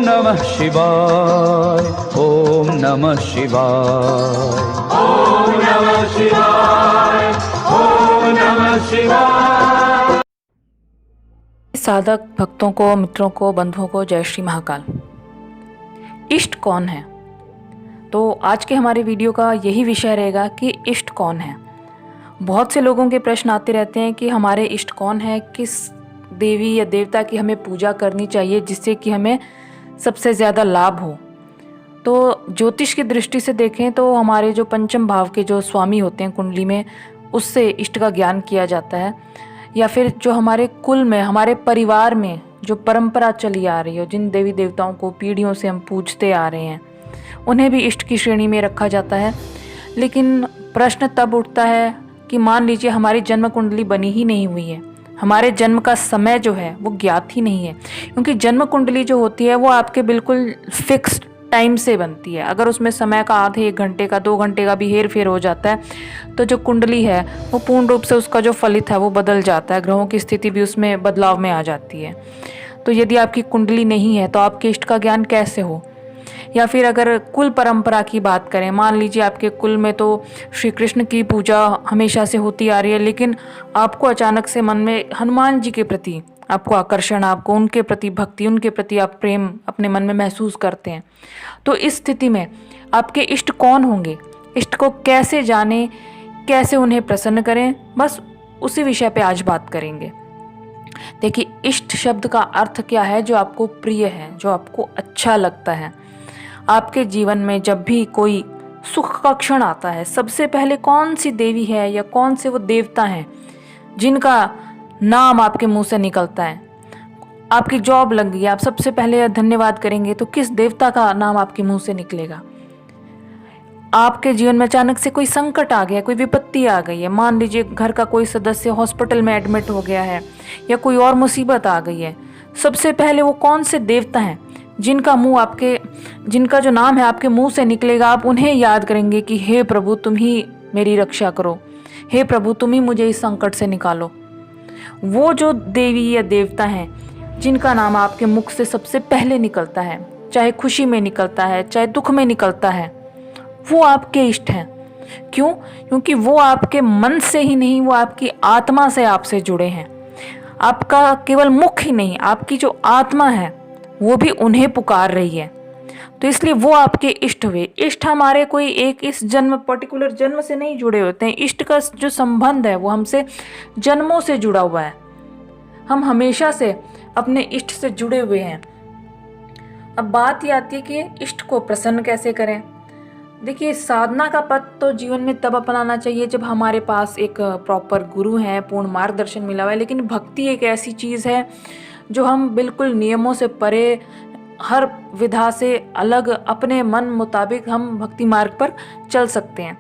नमः शिवाय, ओम नमः शिवाय, ओम नमः शिवाय, ओम नमः शिवाय। साधक भक्तों को, मित्रों को, बंधुओं को जय श्री महाकाल। इष्ट कौन है? तो आज के हमारे वीडियो का यही विषय रहेगा कि इष्ट कौन है। बहुत से लोगों के प्रश्न आते रहते हैं कि हमारे इष्ट कौन है, किस देवी या देवता की हमें पूजा करनी चाहिए जिससे कि हमें सबसे ज़्यादा लाभ हो। तो ज्योतिष की दृष्टि से देखें तो हमारे जो पंचम भाव के जो स्वामी होते हैं कुंडली में, उससे इष्ट का ज्ञान किया जाता है। या फिर जो हमारे कुल में, हमारे परिवार में जो परंपरा चली आ रही है, जिन देवी देवताओं को पीढ़ियों से हम पूजते आ रहे हैं, उन्हें भी इष्ट की श्रेणी में रखा जाता है। लेकिन प्रश्न तब उठता है कि मान लीजिए हमारी जन्म कुंडली बनी ही नहीं हुई है, हमारे जन्म का समय जो है वो ज्ञात ही नहीं है। क्योंकि जन्म कुंडली जो होती है वो आपके बिल्कुल फिक्स्ड टाइम से बनती है। अगर उसमें समय का आधे 1 घंटे का, 2 घंटे का भी हेर फेर हो जाता है तो जो कुंडली है वो पूर्ण रूप से उसका जो फलित है वो बदल जाता है। ग्रहों की स्थिति भी उसमें बदलाव में आ जाती है। तो यदि आपकी कुंडली नहीं है तो आपके इष्ट का ज्ञान कैसे हो? या फिर अगर कुल परंपरा की बात करें, मान लीजिए आपके कुल में तो श्री कृष्ण की पूजा हमेशा से होती आ रही है, लेकिन आपको अचानक से मन में हनुमान जी के प्रति आपको आकर्षण, आपको उनके प्रति भक्ति, उनके प्रति आप प्रेम अपने मन में महसूस करते हैं। तो इस स्थिति में आपके इष्ट कौन होंगे, इष्ट को कैसे जाने, कैसे उन्हें प्रसन्न करें, बस उसी विषय पे आज बात करेंगे। देखिए, इष्ट शब्द का अर्थ क्या है? जो आपको प्रिय है, जो आपको अच्छा लगता है। आपके जीवन में जब भी कोई सुख का क्षण आता है, सबसे पहले कौन सी देवी है या कौन से वो देवता हैं जिनका नाम आपके मुंह से निकलता है? आपकी जॉब लग गई, आप सबसे पहले धन्यवाद करेंगे तो किस देवता का नाम आपके मुंह से निकलेगा? आपके जीवन में अचानक से कोई संकट आ गया, कोई विपत्ति आ गई है, मान लीजिए घर का कोई सदस्य हॉस्पिटल में एडमिट हो गया है या कोई और मुसीबत आ गई है, सबसे पहले वो कौन से देवता हैं जिनका जो नाम है आपके मुंह से निकलेगा? आप उन्हें याद करेंगे कि हे प्रभु, तुम ही मेरी रक्षा करो, हे प्रभु तुम ही मुझे इस संकट से निकालो। वो जो देवी या देवता हैं जिनका नाम आपके मुख से सबसे पहले निकलता है, चाहे खुशी में निकलता है चाहे दुख में निकलता है, वो आपके इष्ट हैं। क्यों? क्योंकि वो आपके मन से ही नहीं, वो आपकी आत्मा से आपसे जुड़े हैं। आपका केवल मुख ही नहीं, आपकी जो आत्मा है वो भी उन्हें पुकार रही है। तो इसलिए वो आपके इष्ट हुए। इष्ट हमारे कोई एक इस जन्म, पर्टिकुलर जन्म से नहीं जुड़े होते हैं। इष्ट का जो संबंध है वो हमसे जन्मों से जुड़ा हुआ है। हम हमेशा से अपने इष्ट से जुड़े हुए हैं। अब बात ये आती है कि इष्ट को प्रसन्न कैसे करें। देखिए, साधना का पथ तो जीवन में तब अपनाना चाहिए जब हमारे पास एक प्रॉपर गुरु है, पूर्ण मार्गदर्शन मिला हुआ है। लेकिन भक्ति एक ऐसी चीज़ है जो हम बिल्कुल नियमों से परे, हर विधा से अलग, अपने मन मुताबिक हम भक्ति मार्ग पर चल सकते हैं।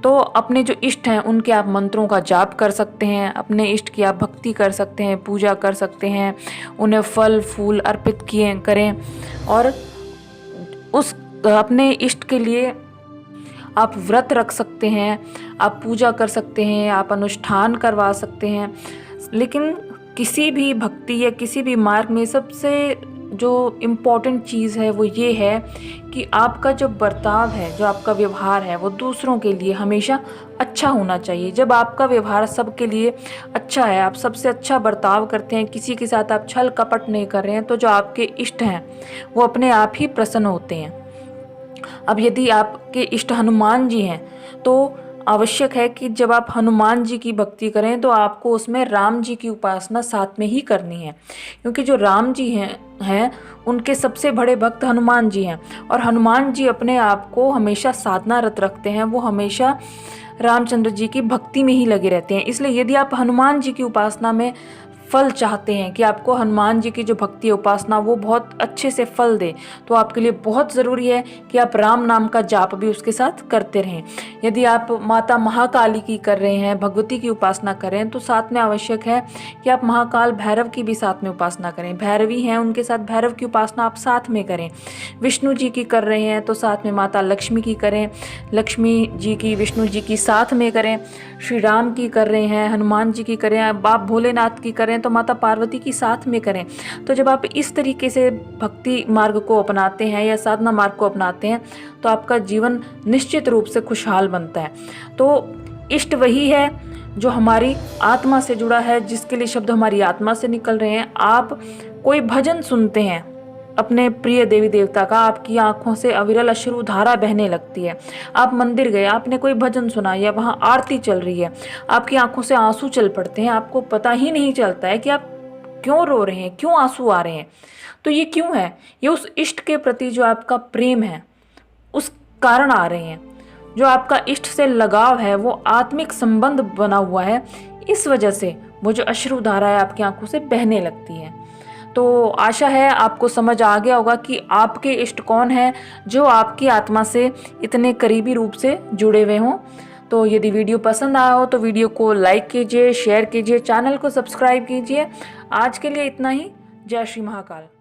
तो अपने जो इष्ट हैं उनके आप मंत्रों का जाप कर सकते हैं, अपने इष्ट की आप भक्ति कर सकते हैं, पूजा कर सकते हैं, उन्हें फल फूल अर्पित करें और उस अपने इष्ट के लिए आप व्रत रख सकते हैं, आप पूजा कर सकते हैं, आप अनुष्ठान करवा सकते हैं। लेकिन किसी भी भक्ति या किसी भी मार्ग में सबसे जो इम्पोर्टेंट चीज़ है वो ये है कि आपका जो बर्ताव है, जो आपका व्यवहार है, वो दूसरों के लिए हमेशा अच्छा होना चाहिए। जब आपका व्यवहार सबके लिए अच्छा है, आप सबसे अच्छा बर्ताव करते हैं, किसी के साथ आप छल कपट नहीं कर रहे हैं, तो जो आपके इष्ट हैं वो अपने आप ही प्रसन्न होते हैं। अब यदि आपके इष्ट हनुमान जी हैं तो आवश्यक है कि जब आप हनुमान जी की भक्ति करें तो आपको उसमें राम जी की उपासना साथ में ही करनी है। क्योंकि जो राम जी हैं उनके सबसे बड़े भक्त हनुमान जी हैं और हनुमान जी अपने आप को हमेशा साधनारत रखते हैं। वो हमेशा रामचंद्र जी की भक्ति में ही लगे रहते हैं। इसलिए यदि आप हनुमान जी की उपासना में फल चाहते हैं कि आपको हनुमान जी की जो भक्ति है, उपासना, वो बहुत अच्छे से फल दे, तो आपके लिए बहुत ज़रूरी है कि आप राम नाम का जाप भी उसके साथ करते रहें। यदि आप माता महाकाली की कर रहे हैं, भगवती की उपासना कर रहे हैं, तो साथ में आवश्यक है कि आप महाकाल भैरव की भी साथ में उपासना करें। भैरवी हैं, उनके साथ भैरव की उपासना आप साथ में करें। विष्णु जी की कर रहे हैं तो साथ में माता लक्ष्मी की करें, लक्ष्मी जी की, विष्णु जी की साथ में करें। श्री राम की कर रहे हैं, हनुमान जी की करें, बाप भोलेनाथ की करें, करें तो माता पार्वती की साथ में करें। तो जब आप इस तरीके से भक्ति मार्ग को अपनाते हैं या साधना मार्ग को अपनाते हैं तो आपका जीवन निश्चित रूप से खुशहाल बनता है। तो इष्ट वही है जो हमारी आत्मा से जुड़ा है, जिसके लिए शब्द हमारी आत्मा से निकल रहे हैं। आप कोई भजन सुनते हैं अपने प्रिय देवी देवता का, आपकी आंखों से अविरल अश्रु धारा बहने लगती है। आप मंदिर गए, आपने कोई भजन सुना या वहाँ आरती चल रही है, आपकी आंखों से आंसू चल पड़ते हैं, आपको पता ही नहीं चलता है कि आप क्यों रो रहे हैं, क्यों आंसू आ रहे हैं। तो ये क्यों है? ये उस इष्ट के प्रति जो आपका प्रेम है उस कारण आ रहे हैं। जो आपका इष्ट से लगाव है, वो आत्मिक संबंध बना हुआ है, इस वजह से वो जो अश्रु धारा है आपकी आंखों से बहने लगती है। तो आशा है आपको समझ आ गया होगा कि आपके इष्ट कौन है जो आपकी आत्मा से इतने करीबी रूप से जुड़े हुए हों। तो यदि वीडियो पसंद आया हो तो वीडियो को लाइक कीजिए, शेयर कीजिए, चैनल को सब्सक्राइब कीजिए। आज के लिए इतना ही। जय श्री महाकाल।